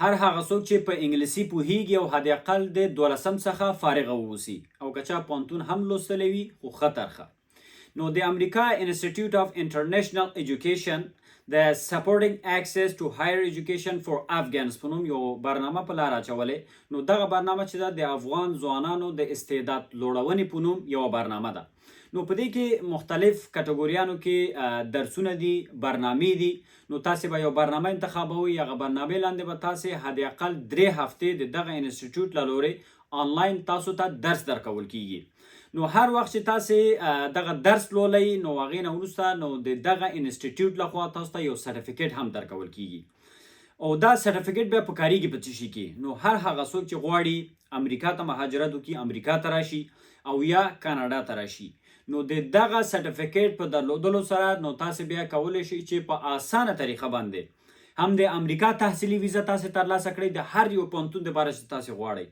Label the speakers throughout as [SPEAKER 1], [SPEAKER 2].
[SPEAKER 1] هر هغه څوک چې په انګلیسي پوهیږي او حد اقل د 12 څخه فارغ واوسي او که چا پوهنتون هم لوستلی وي خو ښه ترخه. نو د امریکا انسټیټیوټ اف انټرنیشنل ایجوکیشن د سپورټینګ اکسس ټو هایر ایجوکیشن فور افغانز په نوم یو برنامه په لار اچولې. نو دغه برنامه چې ده د افغان ځوانانو د استعداد لوړونې په نوم یوه برنامه ده. نو په دې کې مختلف کټګوریانو کې درسونه دي، برنامې دي. نو تاسې به یو برنامه انتخابوئ، هغه برنامې لاندې به تاسې حد اقل 3 هفتې د دغه انسټیټیوټ له لورې آنلاین تاسو ته درس درکول کیږي. نو هر وخت چې تاسې دغه درس لولئ نو هغې نه وروسته نو د دغه انسټیټیوټ لخوا تاسو ته یو سرټیفیکیټ هم درکول کیږي او دا سرټیفیکیټ بیا په کاریږي په څه شي کې. نو هر هغه څوک چې غواړي امریکا ته مهاجرت وکړي، امریکا ته راشي او یا کاناډا ته راشي، نو د دغه سرټیفیکیټ په درلودلو سره نو تاسې بیا کولی شئ چې په اسانه طریقه باندې هم د امریکا تحصیلي ویزه تاسې ترلاسه کړئ د هر یو پوهنتون دپاره چې تاسې غواړئ،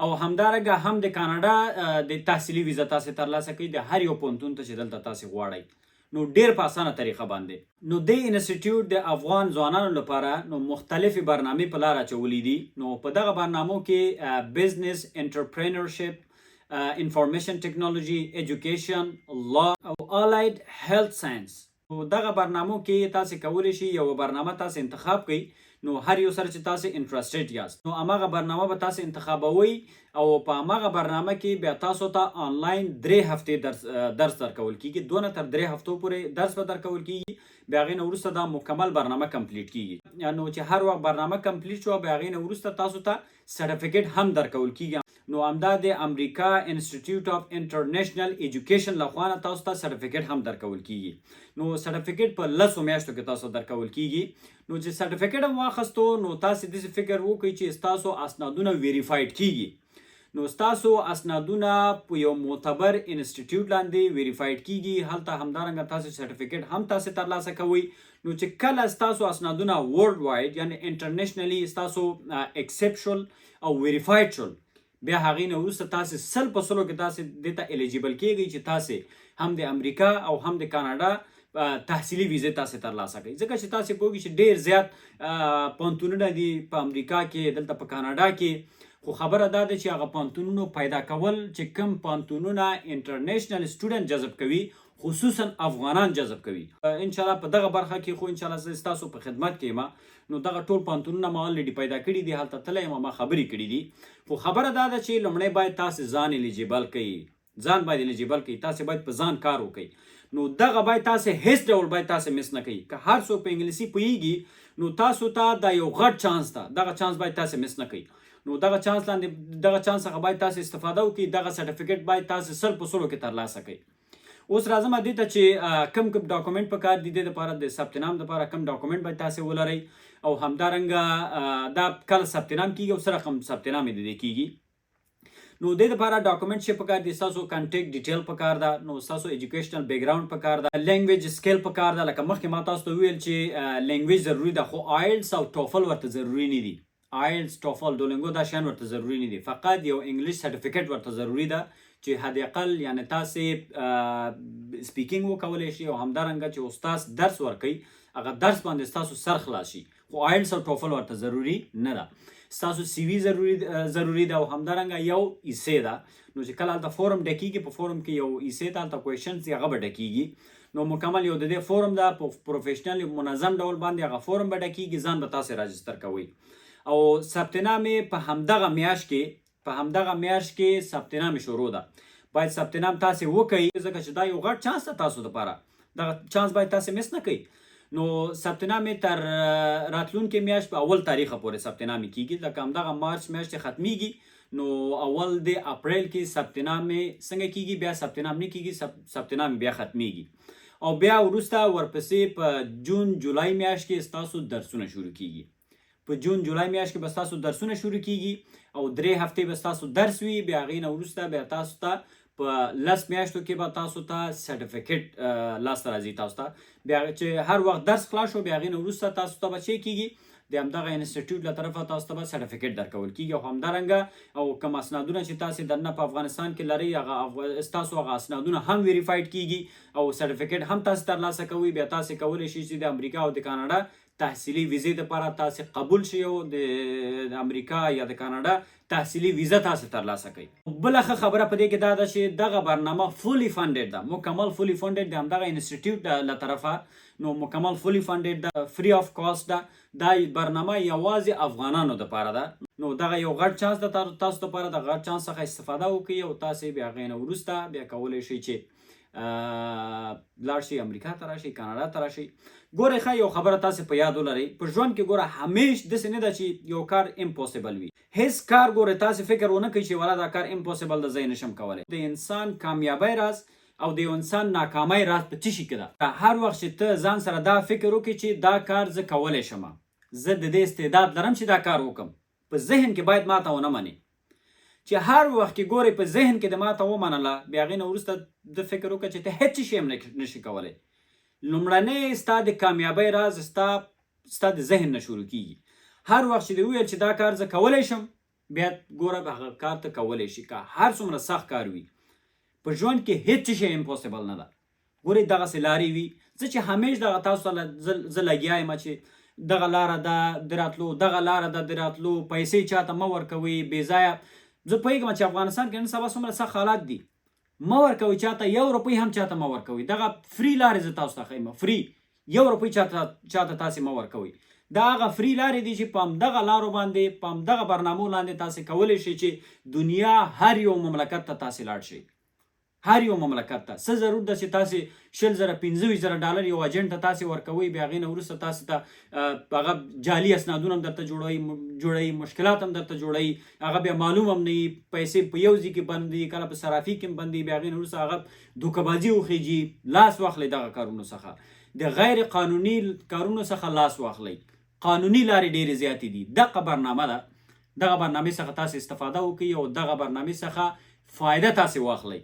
[SPEAKER 1] او همدارنګه هم د کاناډا د تحصیلي ویزه تاسې ترلاسه کوئ د هر یو پوهنتون ته چې دلته تاسې غواړئ، نو ډیر په اسانه طریقه باندې. نو د انسټیټیوټ د افغان ځوانانو لپاره نو مختلفې برنامې په لار اچولې دي. نو په دغه برنامو کې بزنس، انټرپرینرشپ، انفارمیشن ټیکنالوژي، ایجوکیشن، لا او الاید هیلث ساینس. نو دغه برنامو کې تاسې کولی شئ یو برنامه تاسې انتخاب کړئ. نو هر یو سره چې تاسې انټرسټډ یاست نو هماغه برنامه به تاسې انتخابوئ او په هماغه برنامه کې بیا تاسو ته آنلاین 3 هفتې درس درکول کیږي. 2 نه تر 3 هفتو پورې درس به درکول کیږي. بیا هغې نه وروسته دا مکمل برنامه کمپلیټ کیږي. نو چې هر وخت برنامه کمپلیټ شوه بیا هغې نه وروسته تاسو ته سرټیفیکیټ هم درکول کیږي. نو همدا د امریکا انسټیټیوټ اف انټرنیشنل ایجوکیشن لخوا نه تاسو ته سرټیفیکیټ هم درکول کیږي. نو سرټیفیکیټ په 10 میاشتو کې تاسو درکول کیږي. نو چې سرټیفیکیټ هم واخیستو نو تاسې داسې فکر وکړئ چې ستاسو اسنادونه ویریفاید کیږي. نو ستاسو اسنادونه په یو معتبر انسټیټیوټ لاندې ویریفاید کیږي. هلته همدارنګه تاسو سرټیفیکیټ هم تاسې ترلاسه کوئ. نو چې کله ستاسو اسنادونه ورلډ وایډ یعنی انټرنیشنلی ستاسو اکسپټ شول او ویریفاید شول، بیا هغې نه وروسته تاسې 100 په 100 کې تاسې دې ته الیجیبل کیږئ چې تاسې هم د امریکا او هم د کاناډا تحصیلي ویزې تاسې ترلاسه کړئ. ځکه چې تاسې پوهېږئ چې ډېر زیات پوهنتونونه دي په امریکا کې، دلته په کاناډا کې، خو خبره دا ده چې هغه پوهنتونونو پیدا کول چې کوم پوهنتونونه انټرنیشنل سټوډنټ جذب کوي، خصوصا افغانان جذب کوي. انشاءالله په دغه برخه کې خو انشاءالله زه ستاسو په خدمت کې یم. نو دغه ټول پوهنتونونه ما الریډي پیدا کړي دي، هلته تللی یم، ما خبرې کړي دي. خو خبره دا ده چې لومړی باید تاسې ځان الیجیبل کړئ، ځان باید الیجیبل کړئ، تاسې باید په ځان کار وکړئ. نو دغه باید تاسې هیڅ ډول باید تاسې مس نه کړئ. که هر څوک په انګلیسي پوهیږي نو تاسو ته دا یو غټ چانس ده، دغه چانس باید تاسې مس نه کړئ. نو دغه چانس لاندې دغه چانس څخه باید تاسې استفاده وکړئ. دغه سرټیفیکیټ باید تاسې 100 په 100 کې ترلاسه کړئ. اوس راځم دې ته چې کوم ډاکومنټ پکار دي. د دپاره د ثبت نام دپاره کوم ډاکومنټ باید تاسې ولرئ او همدارنګه دا کله ثبت نام کیږي او څه رقم ثبت نام یې د دې کیږي. نو د دپاره ډاکومنټ چې پکار دي، ستاسو کانټیکټ ډیټیل پکار ده، نو ستاسو ایجوکیشنل بیکګراوند پکار ده، لینګویج سکیل پکار ده. لکه مخکې ما تاسو ته وویل چې لینګویج ضروري ده، خو آیلټس او ټوفل ورته ضروري نه دي. آیلټس، ټوفل، ډولینګو دا شیان ورته ضروري نه دي. فقط یو انګلیش سرټیفیکیټ ورته ضروري ده چې حد اقل یعنی تاسې سپیکینګ وکولی شي او همدارنګه چې استاد درس ورکوي هغه درس باندې ستاسو سر خلاص شي. خو آیلټس او ټوفل ورته ضروري نه ده. ستاسو سی وي ضروري ده او همدارنګه یو ایسې ده. نو چې کله هلته فورم ډکیږي، په فورم کې یو ایسې ده، هلته کویشنز دي، هغه به ډکیږي. نو مکمل یو د دې فورم ده، په پروفیشنل منظم ډول باندې هغه فورم به ډکیږي، ځان به تاسې راجستر کوئ او ثبت نام په همدغه میاشت کې ثبت نام شروع ده. باید ثبت نام تاسې وکړئ ځکه چې دا یو غټ چانس ده تاسو دپاره. دغه چانس باید تاسې مس نه کړئ. نو ثبت نام تر راتلونکې میاشت په اول تاریخه پورې ثبت نام کیږي. لکه همدغه مارچ میاشت ختمیږي نو اول د اپریل کې ثبت نام څنګه کیږي، بیا ثبت نام نه کیږي، ثبت نام بیا ختمیږي او بیا وروسته ورپسې په جون جولای میاشت کې ستاسو درسونه شروع کیږي. په جون جولای میاشت کې به ستاسو درسونه شروع کیږي او 3 هفتې به ستاسو درس وي. بیا هغې نه وروسته بیا تاسو ته په 10 میاشتو کې به تاسو ته سرټیفیکیټ لاسته راځي. تاسو ته بیا چې هر وخت درس خلاص شو بیا هغې نه وروسته تاسو ته به څه کیږي، د همدغه انسټیټیوټ له طرفه تاسو ته به سرټیفیکیټ درکول کیږي او همدارنګه او کوم اسنادونه چې تاسې دننه په افغانستان کې لرئ هغه ستاسو هغه اسنادونه هم ویریفاید کیږي او سرټیفیکیټ هم تاسې ترلاسه کوئ. بیا تاسې کولی شئ چې د امریکا او د کاناډا تحصیلي ویزې دپاره تاسې قبول شئ او د امریکا یا د کاناډا تحصیلي ویزه تاسې ترلاسه کوئ. بله ښه خبره په دې کې دا ده چې دغه برنامه فولي فنډډ ده، مکمل فولي فنډډ د همدغه انسټیټیوټ له طرفه، نو مکمل فولي فنډډ ده، فری آف کاسټ ده. دا برنامه یوازې افغانانو دپاره ده. نو دغه یو غټ چانس ده تاسو دپاره، د غټ چانس څخه استفاده وکړئ او تاسې بیا هغې نه وروسته بیا کولی شئ چې لاړ شئ امریکا ته راشئ، کاناډا ته راشئ. ګورئ ښه یو خبره تاسې په یاد ولرئ، په ژوند کې ګوره همیش داسې نه ده چې یو کار امپوسیبل وي. هیڅ کار ګورئ تاسې فکر ونه کوئ چې ولا دا کار امپوسیبل ده زه یې نشم کولی. د انسان کامیابی راز او د یو انسان ناکامۍ راز په څه شي کې ده؟ هر وخت چې ته ځان سره دا فکر وکړې چې دا کار زه کولی شم، زه د دې استعداد لرم چې دا کار وکړم، په ذهن کې باید ماته ونه منې. چې هر وخت کې ګورئ په ذهن کې د ماته ومنله، بیا هغې نه وروسته د فکر وکړه چې ته هېڅ شی هم نشي کولی. لومړنی ستا د کامیابۍ راز ستا د ذهن نه شروع کېږي. هر وخت چې دې وویل چې دا کار زه کولی شم، بیا ګوره هغه کار ته کولی شي، که هر څومره سخت کار وي. په ژوند کې هېڅ شی امپوسیبل نه ده. ګورئ دغسې لارې وي. زه چې همیش دغه تاسو ته زه لګیا یم چې دغه لاره ده د راتلو، دغه لاره ده د راتلو، پیسې چاته مه ورکوئ بې ځایه. زه پوهېږم چې افغانستان کې نن سبا څومره سخت حالات دي، مه ورکوئ چاته، 1 روپۍ هم چاته مه ورکوئ. دغه فری لارې زه تاسو ته ښیم، فری 1 روپۍ چاته تاسې مه ورکوئ. دا هغه فری لارې دي چې په همدغه لارو باندې، په همدغه برنامو لاندې تاسې کولی شئ چې دنیا هر یو مملکت ته تاسې لاړ شئ، هر یو مملکت ته. څه ضرور ده چې تاسې 20,000 25,000 ډالر یو اجنټ ته تاسې ورکوئ، بیا هغې نه وروسته تاسې ته هغه جعلي اسنادونه هم درته جوړوي، مشکلات هم درته جوړوي، هغه بیا معلوم هم نه وي، پیسې په یو ځای کې بندي، کله په صرافي کې هم بندي، بیا هغې نه وروسته هغه دوکهبازي وخیږي. لاس واخلئ دغه کارونو څخه، د غیر قانوني کارونو څخه لاس واخلئ. قانوني لارې ډېرې زیاتې دي. دغه برنامه ده، دغه برنامې څخه تاسې استفاده وکړئ او دغه برنامې څخه فایده تاسې واخلئ.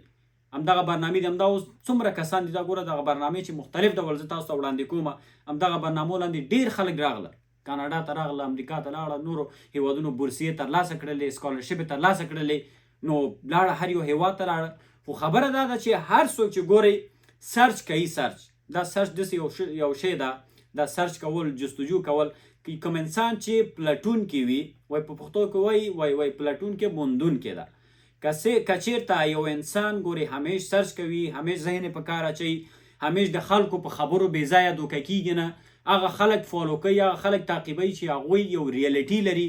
[SPEAKER 1] همدغه برنامې د همدا اوس څومره کسان دي، دا ګوره دغه برنامې چې مختلف ډول زه تاسو ته وړاندې کومه، همدغه برنامو لاندې ډېر خلک راغله، کاناډا ته راغله، امریکا ته لاړه، نورو هیوادونو بورسیې ترلاسه کړلې، سکالرشپ یې ترلاسه کړلې، نو لاړه هر یو هیواد ته لاړه. خو خبره دا ده چې هر څوک چې ګورئ سرچ کوي، دا سرچ داسې یو شی ده، دا سرچ کول، جستجو کول. کوم انسان چې پلټونکی وي، وایي په پښتو کې وایي پلټونکی موندونکی ده. که چېرته یو انسان ګوري همیش سرچ کوي، همیش ذهن یې په کار اچوي، همیش د خلکو په خبرو بې ځایه دوکه کېږي نه، هغه خلک فالو کوي، هغه خلک تعقیبوي چې هغوی یو ریالیټي لري،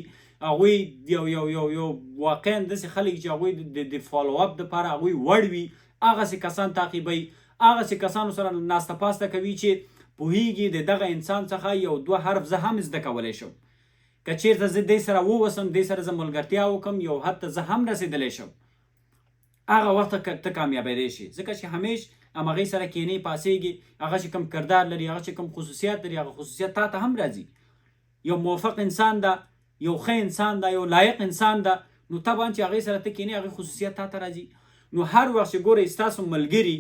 [SPEAKER 1] هغوی یو واقعا داسې خلک چې هغوی د فالو اپ دپاره هغوی وړ وي، هغسې کسان تعقیبوي، هغسې کسانو سره ناسته پاسته کوي چې پوهېږي د دغه انسان څخه یو 2 حرف زه هم زده کولی شم. که چېرته زه دې سره ووسم، دې سره زه ملګرتیا وکړم، یو حد ته زه هم رسېدلی شم، هغه وخت ته کامیابېدی شي. ځکه چې همیش همغې سره کښېنې پاڅېږي، هغه چې کوم کردار لري، هغه چې کوم خصوصیات لري، هغه خصوصیات تا ته هم راځي. یو موفق انسان ده، یو ښه انسان ده، یو لایق انسان ده، نو طبعا چې هغې سره ته کښېنې هغې خصوصیات تا ته راځي. نو هر وخت چې ګورئ ستاسو ملګري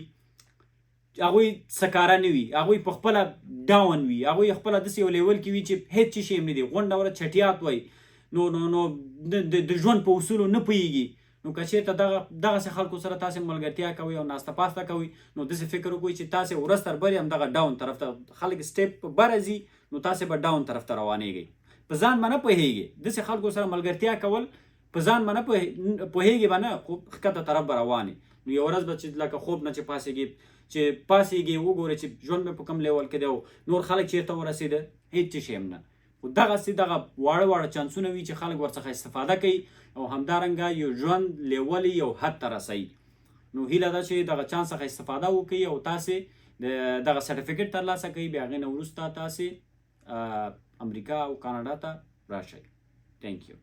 [SPEAKER 1] هغوی سکاره نه وي، هغوی په خپله ډاون وي، هغوی خپله داسې یو لیول کې وي چې هېڅ شی هم نه دي، غونډه وره چټیات وایي، نو د ژوند په اصولو نه پوهېږي. نو که چېرته دغسې خلکو سره تاسې ملګرتیا کوئ او ناسته پاسته کوئ، نو داسې فکر وکړئ چې تاسې ورځ تر بلې همدغه ډاون طرف ته خلک سټیپ په بره ځي، نو تاسې به ډاون طرف ته روانېږئ. په ځان به نه پوهېږئ، داسې خلکو سره ملګرتیا کول، په ځان به نه پوهېږئ به نه، خو ښکته طرف به روانې. نو یوه ورځ به چې لکه خوب نه چې پاسېږي، وګورئ چې ژوند مې په کوم لیول کې دی او نور خلک چېرته ورسېده، هېڅ شی هم نه. خو دغسې دغه واړه چانسونه وي چې خلک ورڅخه استفاده کوي او همدارنګه یو ژوند لیول یو حد ته رسوي. نو هیله ده چې دغه چانس څخه استفاده وکړئ او تاسې دغه سرټیفیکټ ترلاسه کوئ، بیا هغې نه وروسته تاسې امریکا او کاناډا ته راشئ. تھینک یو.